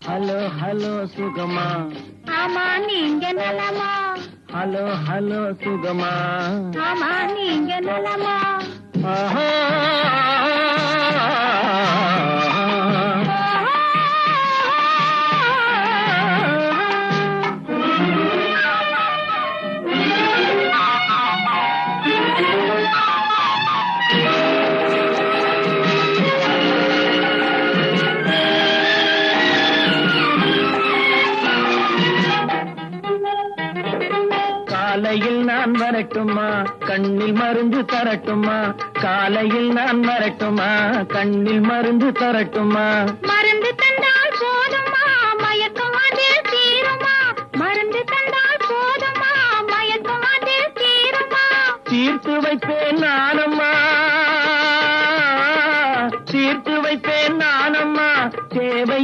Hello hello சுகமா, ஆமா நீங்க நலமா? ஹலோ ஹலோ சுகமா, ஆமா நீங்க நலமா? ஆஹா. காலையில் நான் வரட்டுமா, கண்ணில் மருந்து தரட்டுமா? காலையில் நான் வரட்டுமா, கண்ணில் மருந்து தரட்டுமா? மருந்து